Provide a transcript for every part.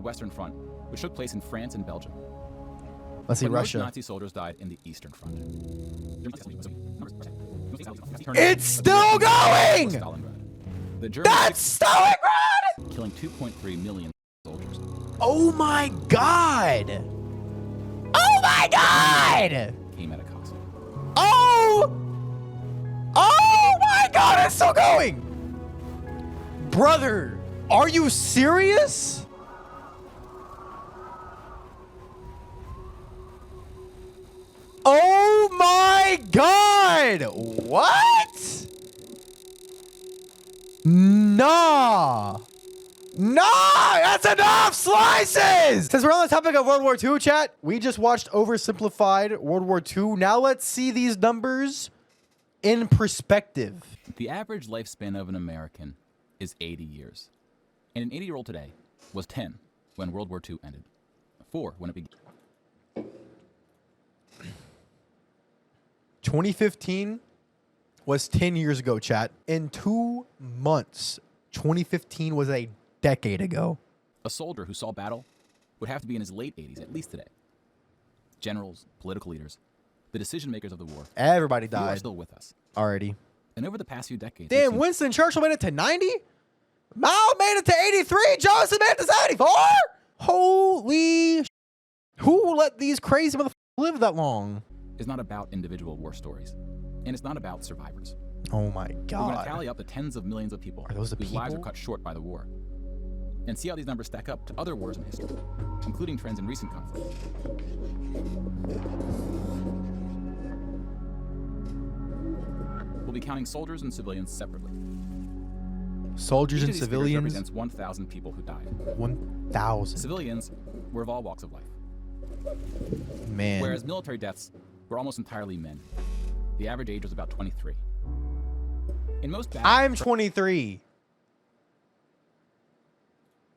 Western Front, which took place in France and Belgium. Let's see, But Russia. most Nazi soldiers died in the Eastern Front. It's still going! The Germans That's Stalingrad! killing 2.3 million soldiers. Oh my god! Oh my god! Came at a cost. Oh! Oh my god, it's still going! Brother, are you serious? Oh my god! What? Nah! Nah! That's enough slices! Since we're on the topic of World War II, chat, we just watched oversimplified World War II. Now let's see these numbers in perspective. The average lifespan of an American is 80 years. And an 80-year-old today was 10 when World War II ended, 4 when it began. 2015 was 10 years ago, chat. In 2 months, 2015 was a decade ago. A soldier who saw battle would have to be in his late 80s, at least today. Generals, political leaders, the decision makers of the war. Everybody They are died still with us. already. And over the past few decades, Damn, we've seen Winston Churchill made it to 90? Mao made it to 83? Johnson made it to 74? Holy sh**. Who let these crazy motherfuckers live that long? is not about individual war stories, and it's not about survivors. Oh my We're going to god. tally up the tens of millions of people Are those the whose lives are people? cut short by the war, and see how these numbers stack up to other wars in history, including trends in recent conflict. We'll be counting soldiers and civilians separately. Soldiers Each and of these figures civilians? represents 1,000 people who died. 1,000. Civilians were of all walks of life, Man. whereas military deaths were almost entirely men. The average age was about 23. In most battles, I'm 23.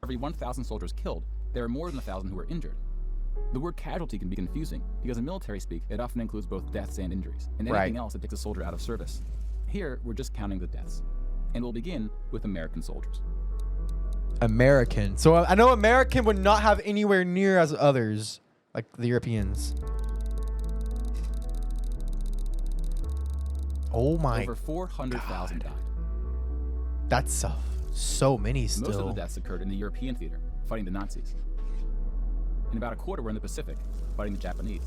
for every 1,000 soldiers killed, there are more than 1,000 who were injured. The word casualty can be confusing because in military speak, it often includes both deaths and injuries, and anything Right. else that takes a soldier out of service. Here, we're just counting the deaths, and we'll begin with American soldiers. American. So I know American would not have anywhere near as others, like the Europeans. Oh my, Over 400,000 died. that's so many Most of the still. deaths occurred in the European theater, fighting the Nazis. And about a quarter were in the Pacific, fighting the Japanese.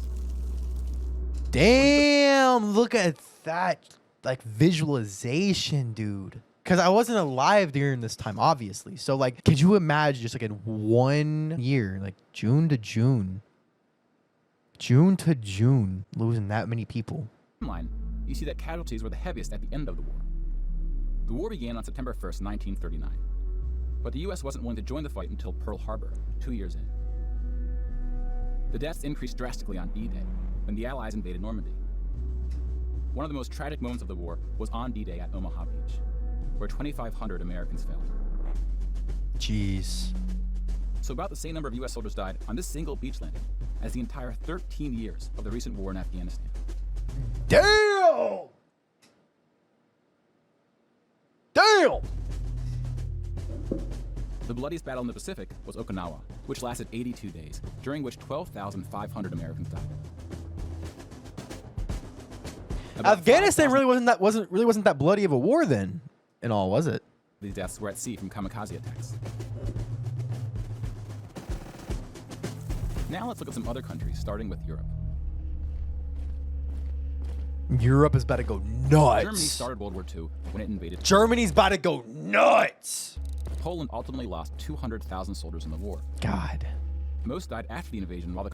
Damn, look at that, like visualization, dude. Because I wasn't alive during this time, obviously. So like, could you imagine just like in 1 year, like June to June, losing that many people? Line, you see that casualties were the heaviest at the end of the war. The war began on September 1st, 1939. But the U.S. wasn't willing to join the fight until Pearl Harbor, 2 years in. The deaths increased drastically on D-Day, when the Allies invaded Normandy. One of the most tragic moments of the war was on D-Day at Omaha Beach, where 2,500 Americans fell. Jeez. So about the same number of U.S. soldiers died on this single beach landing as the entire 13 years of the recent war in Afghanistan. Damn! Damn! The bloodiest battle in the Pacific was Okinawa, which lasted 82 days, during which 12,500 Americans died. About Afghanistan 5,000 really wasn't that bloody of a war then, and all, was it? of these deaths were at sea from kamikaze attacks. Now let's look at some other countries, starting with Europe. Europe is about to go nuts. Germany started World War II when it invaded. Germany's about to go nuts. Poland ultimately lost 200,000 soldiers in the war. God. Most died after the invasion, while the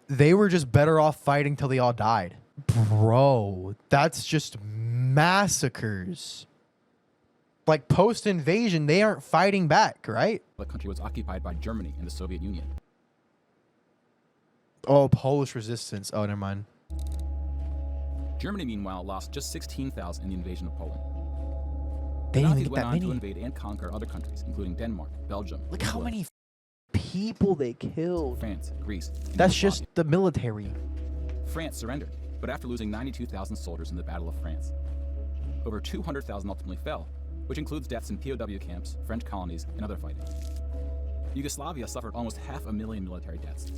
They were just better off fighting till they all died. Bro, that's just massacres. Like post-invasion, they aren't fighting back, right? country was occupied by Germany and the Soviet Union. Oh, Polish resistance. Oh, never mind. Germany, meanwhile, lost just 16,000 in the invasion of Poland. They The didn't Nazis even went get on that to many. invade and conquer other countries, including Denmark, Belgium, Look how Italy, many people they killed. France, Greece, and That's Yugoslavia. just the military. France surrendered, but after losing 92,000 soldiers in the Battle of France. Over 200,000 ultimately fell, which includes deaths in POW camps, French colonies, and other fighting. Yugoslavia suffered almost 500,000 military deaths.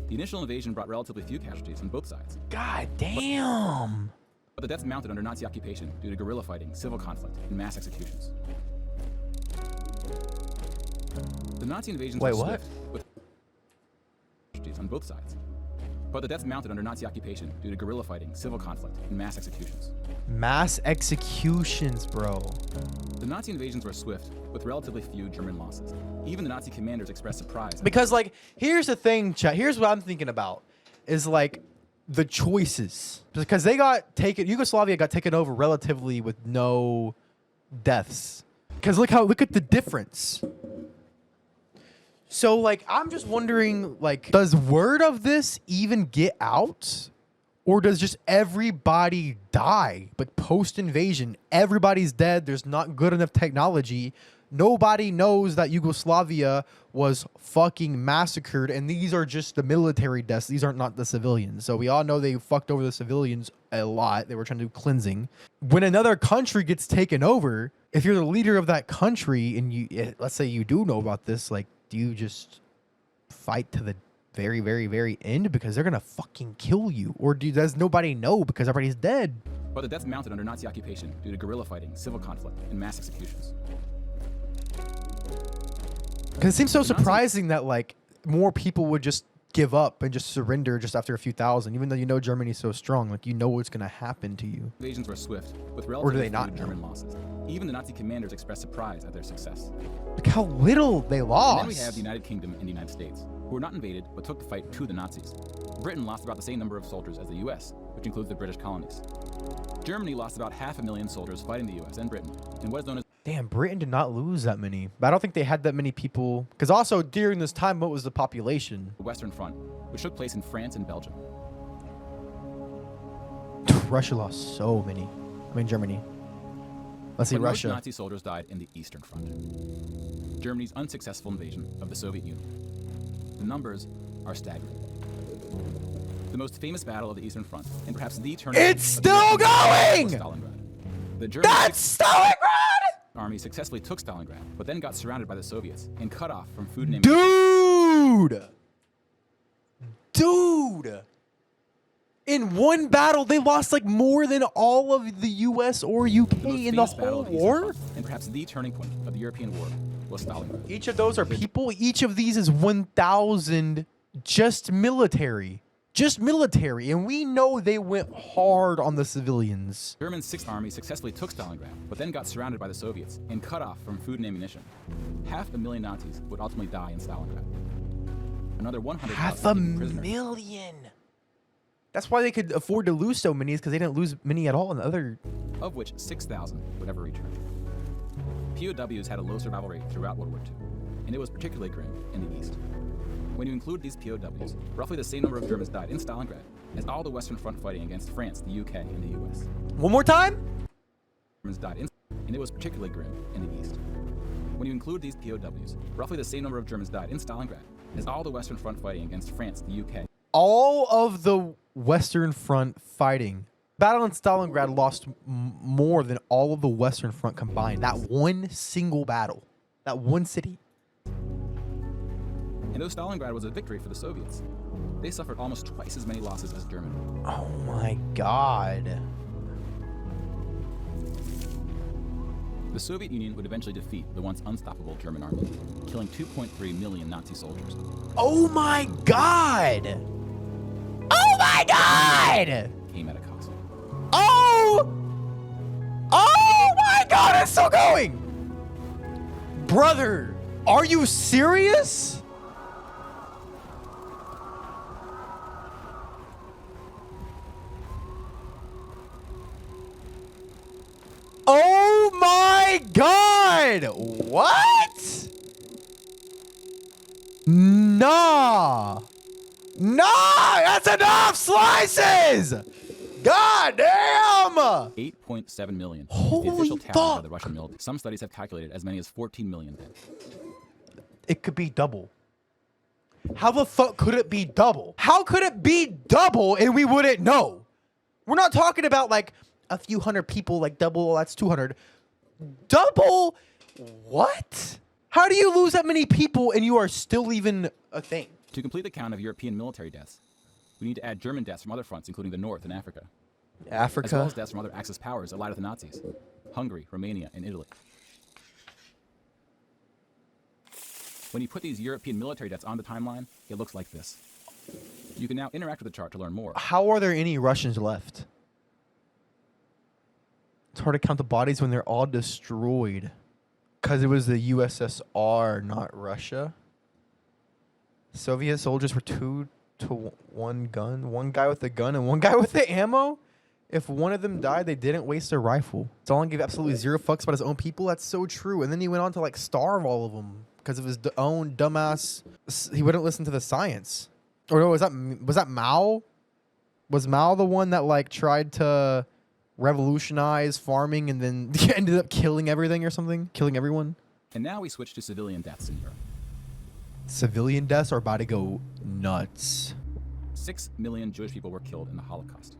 The initial invasion brought relatively few casualties on both sides. God damn. But the deaths mounted under Nazi occupation due to guerrilla fighting, civil conflict, and mass executions. The Nazi invasions were swift, with casualties on both sides. But the deaths mounted under Nazi occupation due to guerrilla fighting, civil conflict, and mass executions. Mass executions, bro. The Nazi invasions were swift, with relatively few German losses. Even the Nazi commanders expressed surprise. Because, like, here's the thing, chat. Here's what I'm thinking about. Is, like, the choices. Because Yugoslavia got taken over relatively with no deaths. Because look at the difference. So, like, I'm just wondering, like, does word of this even get out? Or does just everybody die? Like, post-invasion, everybody's dead. There's not good enough technology. Nobody knows that Yugoslavia was fucking massacred, and these are just the military deaths. These aren't not the civilians. So we all know they fucked over the civilians a lot. They were trying to do cleansing. When another country gets taken over, if you're the leader of that country, and let's say you do know about this, like, do you just fight to the very, very, very end because they're gonna fucking kill you? Or does nobody know because everybody's dead? But the deaths mounted under Nazi occupation due to guerrilla fighting, civil conflict, and mass executions. Because it seems so surprising that, like, more people would just give up and just surrender just after a few thousand, even though you know Germany's so strong. Like, you know what's gonna happen to you. Invasions were swift, with Or do they relatively not few German losses. Even the Nazi commanders expressed surprise at their success. Look how little they lost. And then we have the United Kingdom and the United States, who were not invaded, but took the fight to the Nazis. Britain lost about the same number of soldiers as the US, which includes the British colonies. Germany lost about 500,000 soldiers fighting the US and Britain in what is known as... Damn, Britain did not lose that many. But I don't think they had that many people. Because also, during this time, what was the population? the Western Front, which took place in France and Belgium. Russia lost so many. I mean, Germany. Let's see, But Russia. most Nazi soldiers died in the Eastern Front. Germany's unsuccessful invasion of the Soviet Union. The numbers are staggering. The most famous battle of the Eastern Front, and perhaps the turning point It's of the still European going! war, was Stalingrad. The German That's Stalingrad! army successfully took Stalingrad, but then got surrounded by the Soviets and cut off from food and Dude! In one battle, they lost like more than all of the US or UK in the whole war? And perhaps the turning point of the European war was Stalingrad. Each of those are people. Each of these is 1,000 just military. Just military. And we know they went hard on the civilians. German 6th Army successfully took Stalingrad, but then got surrounded by the Soviets and cut off from food and ammunition. 500,000 Nazis would ultimately die in Stalingrad. Another 100,000 prisoners. 500,000. That's why they could afford to lose so many, is because they didn't lose many at all in the other. Of which 6,000 would ever return. POWs had a low survival rate throughout World War II, and it was particularly grim in the East. When you include these POWs, roughly the same number of Germans died in Stalingrad as all the Western Front fighting against France, the UK, and the US. One more time? Germans died in, and it was particularly grim in the East. When you include these POWs, roughly the same number of Germans died in Stalingrad as all the Western Front fighting against France, the UK. All of the Western Front fighting. Battle in Stalingrad lost more than all of the Western Front combined. That one single battle. That one city. And though Stalingrad was a victory for the Soviets, they suffered almost twice as many losses as Germany. Oh my God. The Soviet Union would eventually defeat the once unstoppable German army, killing 2.3 million Nazi soldiers. Oh my God. Oh my God. Came at a cost. Oh! Oh my God, it's still going! Brother, are you serious? Oh my God! What? Nah! Nah! That's enough slices! God damn! 8.7 million. Holy the official tally fuck. by the Russian military. Some studies have calculated as many as 14 million dead. It could be double. How the fuck could it be double? How could it be double and we wouldn't know? We're not talking about like a few hundred people, like double, that's 200. Double? What? How do you lose that many people and you are still even a thing? To complete the count of European military deaths, we need to add German deaths from other fronts, including the North and Africa. As well as deaths from other Axis powers allied with the Nazis, Hungary, Romania, and Italy. When you put these European military deaths on the timeline, it looks like this. You can now interact with the chart to learn more. How are there any Russians left? It's hard to count the bodies when they're all destroyed. Because it was the USSR, not Russia. Soviet soldiers were 2 to 1 gun. One guy with the gun and one guy with the ammo. If one of them died, they didn't waste their rifle. Stalin gave absolutely zero fucks about his own people. That's so true. And then he went on to like starve all of them because of his own dumbass. He wouldn't listen to the science. Or no, was that Mao? Was Mao the one that like tried to revolutionize farming and then ended up killing everything or something? Killing everyone? And now we switch to civilian deaths in Europe. Civilian deaths are about to go nuts. 6 million Jewish people were killed in the Holocaust.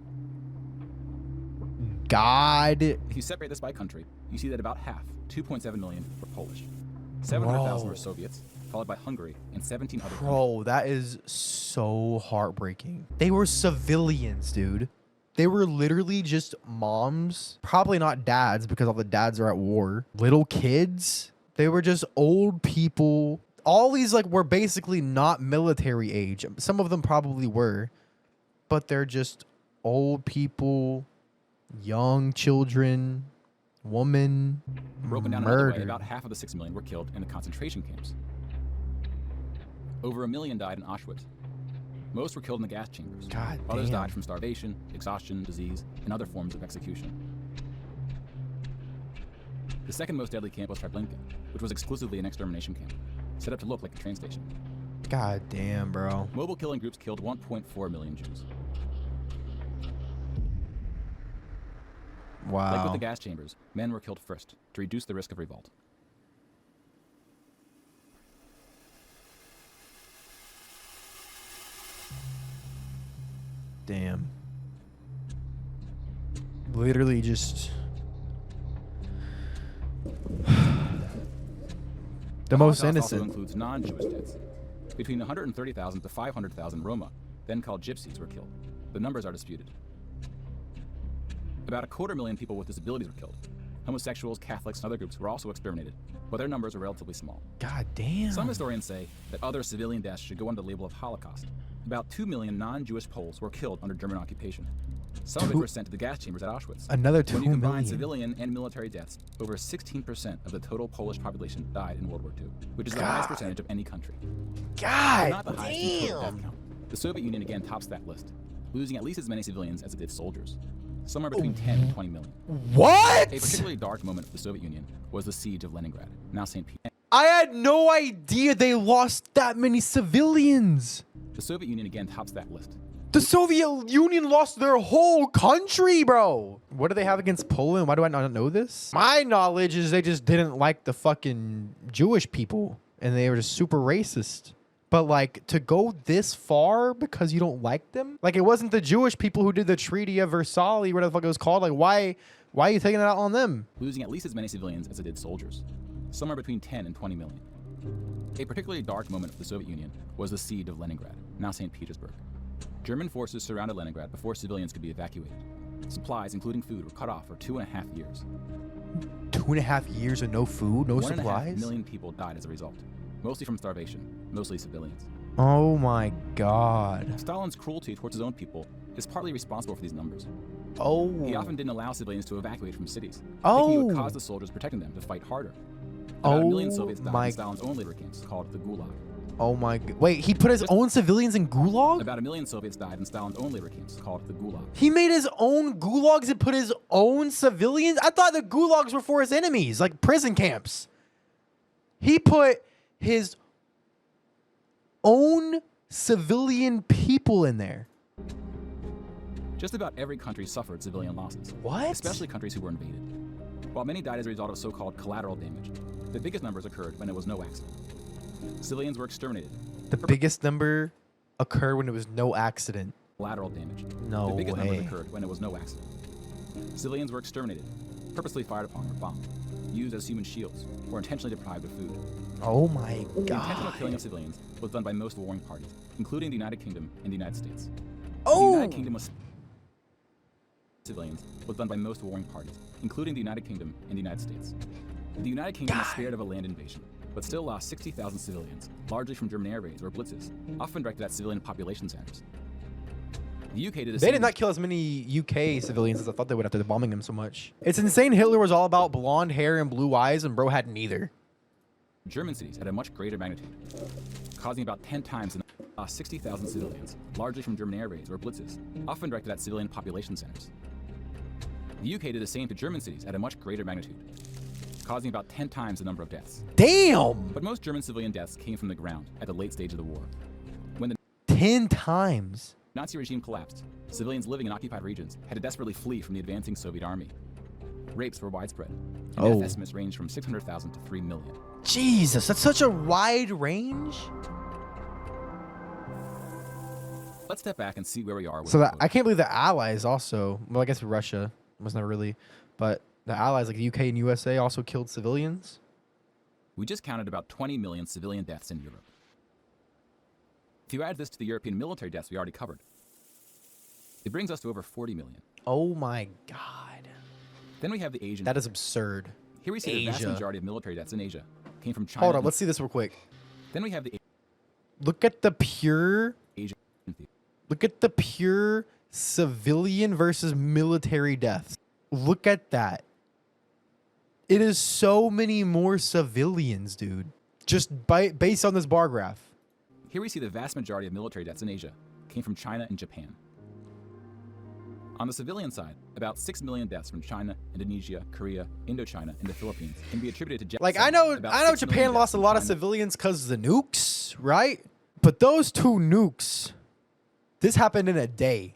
God. If you separate this by country, you see that about half, 2.7 million, were Polish. 700,000 were Soviets, followed by Hungary and 17 other countries. Bro, that is so heartbreaking. They were civilians, dude. They were literally just moms. Probably not dads because all the dads are at war. Little kids. They were just old people. All these like were basically not military age. Some of them probably were. But they're just old people, young children, women, Broken down another way, about half of the 6 million were killed in the concentration camps. Over 1 million died in Auschwitz. Most were killed in the gas chambers. God Others damn. died from starvation, exhaustion, disease, and other forms of execution. The second most deadly camp was Treblinka, which was exclusively an extermination camp, set up to look like a train station. God damn, bro. Mobile killing groups killed 1.4 million Jews. Wow. Like with the gas chambers, men were killed first to reduce the risk of revolt. Damn. Literally just... the most Holocaust innocent. also includes non-Jewish deaths. Between 130,000 to 500,000 Roma, then called gypsies, were killed. The numbers are disputed. About 250,000 people with disabilities were killed. Homosexuals, Catholics, and other groups were also exterminated, but their numbers are relatively small. God damn. Some historians say that other civilian deaths should go under the label of Holocaust. About 2 million non-Jewish Poles were killed under German occupation. Some of it were sent to the gas chambers at Auschwitz. Another 2 When you combine million. civilian and military deaths, over 16% of the total Polish population died in World War II, which is the highest percentage of any country. But God not the highest in total death damn. count. The Soviet Union again tops that list, losing at least as many civilians as it did soldiers. Somewhere between 10 and 20 million. What? A particularly dark moment for the Soviet Union was the siege of Leningrad, now St. Petersburg. I had no idea they lost that many civilians. The Soviet Union again tops that list. The Soviet Union lost their whole country, bro. What do they have against Poland? Why do I not know this? My knowledge is they just didn't like the fucking Jewish people and they were just super racist. But like to go this far because you don't like them? Like it wasn't the Jewish people who did the Treaty of Versailles, whatever the fuck it was called. Like why are you taking it out on them? Losing at least as many civilians as it did soldiers. Somewhere between 10 and 20 million. A particularly dark moment for the Soviet Union was the siege of Leningrad, now St. Petersburg. German forces surrounded Leningrad before civilians could be evacuated. Supplies, including food, were cut off for 2.5 years. 2.5 years of no food, no 1.5 supplies? million people died as a result, mostly from starvation, mostly civilians. Oh my God. Stalin's cruelty towards his own people is partly responsible for these numbers. Oh. He often didn't allow civilians to evacuate from cities, Oh. thinking it would cause the soldiers protecting them to fight harder. About 1 million Oh Soviets died my- in Stalin's own labor camps, called the Gulag. Oh my God. Wait, he put his own civilians in gulag? About 1 million Soviets died in Stalin's own labor camps, called the Gulag. He made his own gulags and put his own civilians? I thought the gulags were for his enemies, like prison camps. He put his own civilian people in there. Just about every country suffered civilian losses. What? Especially countries who were invaded. While many died as a result of so-called collateral damage, the biggest numbers occurred when it was no accident. Civilians were exterminated. The biggest number occurred when it was no accident. Collateral damage. No The biggest way. numbers occurred when it was no accident. Civilians were exterminated. purposely fired upon or bombed, used as human shields, or intentionally deprived of food. Oh my The intentional god. killing of civilians was done by most warring parties, including the United Kingdom and the United States. Oh! The United Kingdom was civilians was done by most warring parties, including the United Kingdom and the United States. The United Kingdom was spared of a land invasion, but still lost 60,000 civilians, largely from German air raids or blitzes, often directed at civilian population centers. The UK did the They same. did not kill as many UK civilians as I thought they would after bombing them so much. It's insane Hitler was all about blonde hair and blue eyes, and bro had neither. German cities at a much greater magnitude, causing about 10 times the lost 60,000 civilians, largely from German air raids or blitzes, often directed at civilian population centers. The UK did the same to German cities at a much greater magnitude, causing about 10 times the number of deaths. Damn! But most German civilian deaths came from the ground at the late stage of the war. When the 10 times. Nazi regime collapsed, civilians living in occupied regions had to desperately flee from the advancing Soviet army. Rapes were widespread, and death estimates ranged from 600,000 to 3 million. Jesus, that's such a wide range. Let's step back and see where we are with So the I can't believe the Allies also, well, I guess Russia was not really, but the Allies like the UK and USA also killed civilians. We just counted about 20 million civilian deaths in Europe. If you add this to the European military deaths we already covered, it brings us to over 40 million. Oh my God. Then we have the Asian. That is absurd. Here we see the vast Asia. majority of military deaths in Asia came from China. Hold on, and- let's see this real quick. Then we have the Look at the pure Asian. Look at the pure civilian versus military deaths. Look at that. It is so many more civilians, dude. Just based on this bar graph. Here we see the vast majority of military deaths in Asia came from China and Japan. On the civilian side, about 6 million deaths from China, Indonesia, Korea, Indochina, and the Philippines can be attributed to Japan. Like I know Japan lost a lot of civilians because of the nukes, right? But those two nukes, this happened in a day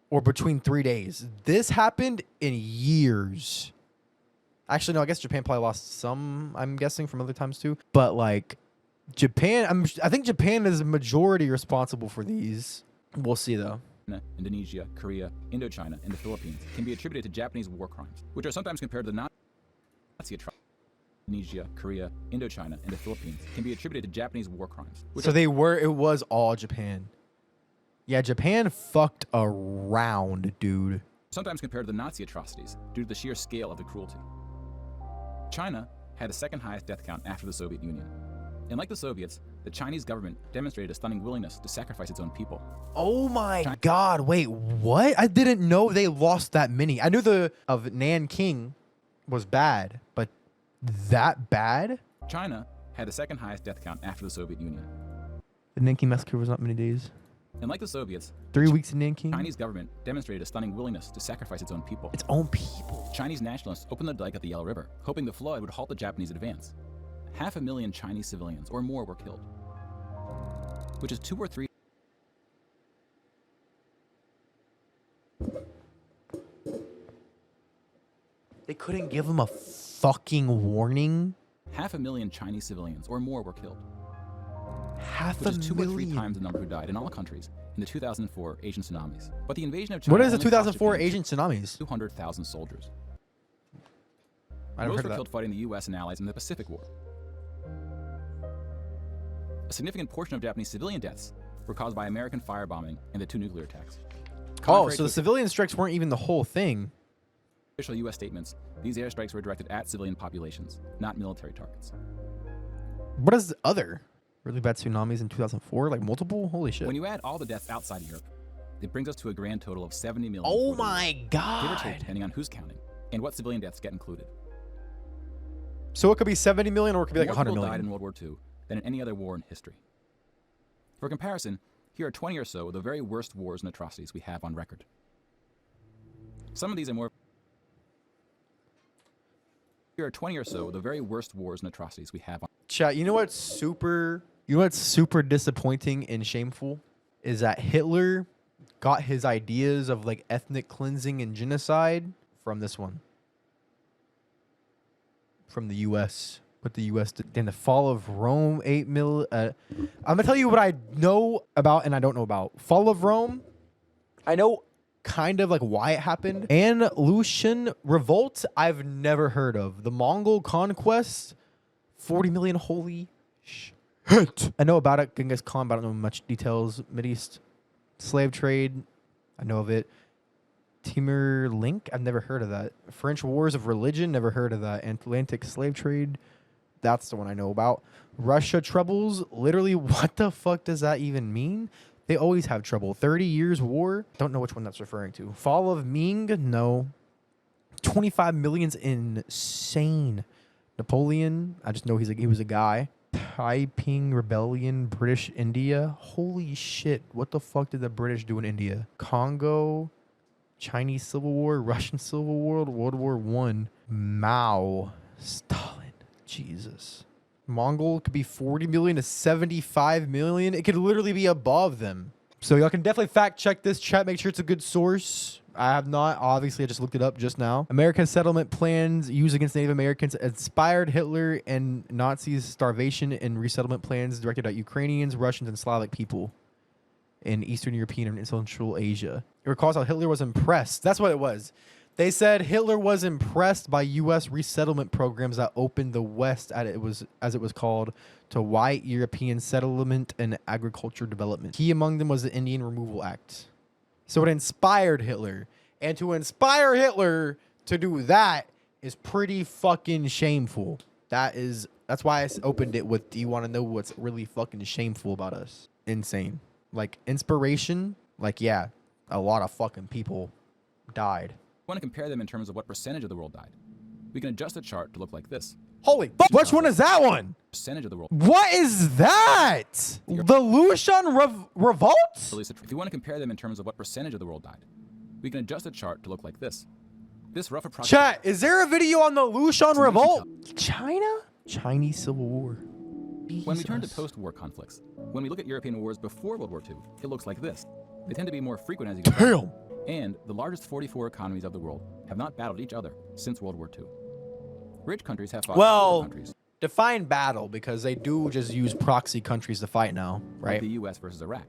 or between 3 days. This happened in years. Actually, no, I guess Japan probably lost some, I'm guessing, from other times too. But like Japan, I think Japan is majority responsible for these. We'll see though. Indonesia, Korea, Indochina, and the Philippines can be attributed to Japanese war crimes, which are sometimes compared to the Nazi atrocities. Indonesia, Korea, Indochina, and the Philippines can be attributed to Japanese war crimes. So it was all Japan. Yeah, Japan fucked around, dude. Sometimes compared to the Nazi atrocities due to the sheer scale of the cruelty. China had the second highest death count after the Soviet Union. And like the Soviets, the Chinese government demonstrated a stunning willingness to sacrifice its own people. Oh my God, wait, what? I didn't know they lost that many. I knew the of Nanking was bad, but that bad? China had the second highest death count after the Soviet Union. The Nanking massacre was not many days. And like the Soviets, 3 weeks in Nanking? the Chinese government demonstrated a stunning willingness to sacrifice its own people. Its own people. Chinese nationalists opened the dike at the Yellow River, hoping the flood would halt the Japanese advance. 500,000 Chinese civilians or more were killed, which is 2 or 3. They couldn't give them a fucking warning? 500,000 Chinese civilians or more were killed, Half which a is 2 or 3 million. times the number who died in all countries in the 2004 Asian tsunamis. But the invasion of China What is the only cost 2004 Japan Asian tsunamis? 200,000 soldiers. I never Most heard were of killed that. fighting the U.S. and allies in the Pacific War. A significant portion of Japanese civilian deaths were caused by American firebombing and the 2 nuclear attacks. Oh, Contrary so to the civilian strikes weren't even the whole thing. official U.S. statements, these airstrikes were directed at civilian populations, not military targets. What is the other? Really bad tsunamis in 2004? Like multiple? Holy shit. When you add all the deaths outside of Europe, it brings us to a grand total of 70 million. Oh for the war. my Give or God. take, depending on who's counting, and what civilian deaths get included. So it could be 70 million or it could be like More 100 people died million. in World War II than in any other war in history. For comparison, here are 20 or so of the very worst wars and atrocities we have on record. Some of these are more. Here are 20 or so of the very worst wars and atrocities we have on. Chat, you know what's super disappointing and shameful is that Hitler got his ideas of like ethnic cleansing and genocide from this one. From the US. What the US did in the fall of Rome, 8 mil. I'm gonna tell you what I know about and I don't know about. Fall of Rome, I know kind of like why it happened. And Lucian Revolt, I've never heard of. The Mongol Conquest, 40 million, holy shit. I know about it, Genghis Khan, but I don't know much details. Mideast slave trade, I know of it. Timur Link, I've never heard of that. French Wars of Religion, never heard of that. Atlantic slave trade, that's the one I know about. Russia troubles, literally, what the fuck does that even mean? They always have trouble. 30 Years War, don't know which one that's referring to. Fall of Ming, no. 25 million's insane. Napoleon, I just know he was a guy. Taiping Rebellion, British India. Holy shit, what the fuck did the British do in India? Congo, Chinese Civil War, Russian Civil War, World War I. Mao, Stalin, Jesus. Mongol could be 40 million to 75 million. It could literally be above them. So y'all can definitely fact check this chat. Make sure it's a good source. I have not. Obviously, I just looked it up just now. America's settlement plans used against Native Americans inspired Hitler and Nazis' starvation and resettlement plans directed at Ukrainians, Russians, and Slavic people in Eastern European and Central Asia. It recalls how Hitler was impressed. That's what it was. They said Hitler was impressed by U.S. resettlement programs that opened the West, as it was called, to white European settlement and agriculture development. Key among them was the Indian Removal Act. So it inspired Hitler. And to inspire Hitler to do that is pretty fucking shameful. That's why I opened it with, do you want to know what's really fucking shameful about us? Insane. Like, inspiration, like, yeah, a lot of fucking people died. We want to compare them in terms of what percentage of the world died. We can adjust the chart to look like this. Holy fuck, which one is that one? Percentage of the world. What is that? The Lucian Revolt? If you want to compare them in terms of what percentage of the world died, we can adjust the chart to look like this. This rough approximation. Chat, is there a video on the Lucian Revolt? China? Chinese Civil War. When we turn to post-war conflicts, when we look at European wars before World War II, it looks like this. They tend to be more frequent as you go. Damn. And the largest 44 economies of the world have not battled each other since World War II. Rich countries have fought other countries. Define battle, because they do just use proxy countries to fight now, right? Like the U.S. versus Iraq.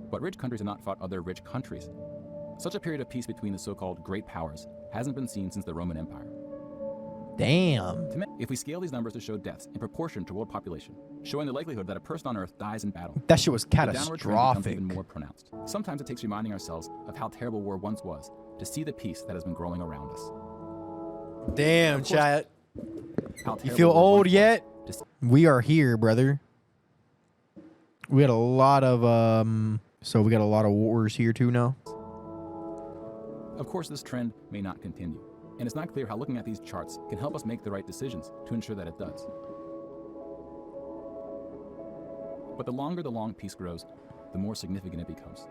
But rich countries have not fought other rich countries. Such a period of peace between the so-called great powers hasn't been seen since the Roman Empire. Damn. If we scale these numbers to show deaths in proportion to world population, showing the likelihood that a person on Earth dies in battle, that shit was the downward trend becomes catastrophic. even more pronounced. Sometimes it takes reminding ourselves of how terrible war once was to see the peace that has been growing around us. Damn, chat. How You terrible feel war old once yet? was to We are here, brother. We had a lot of so we got a lot of wars here too now. Of course, this trend may not continue, and it's not clear how looking at these charts can help us make the right decisions to ensure that it does. But the longer the long peace grows, the more significant it becomes.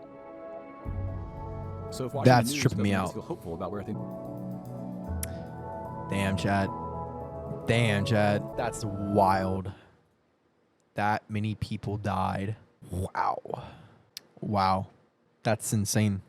So if watching That's the news tripping me doesn't make us out. feel hopeful about where things. Damn, Chad. Damn, Chad. That's wild. That many people died. Wow. Wow. That's insane.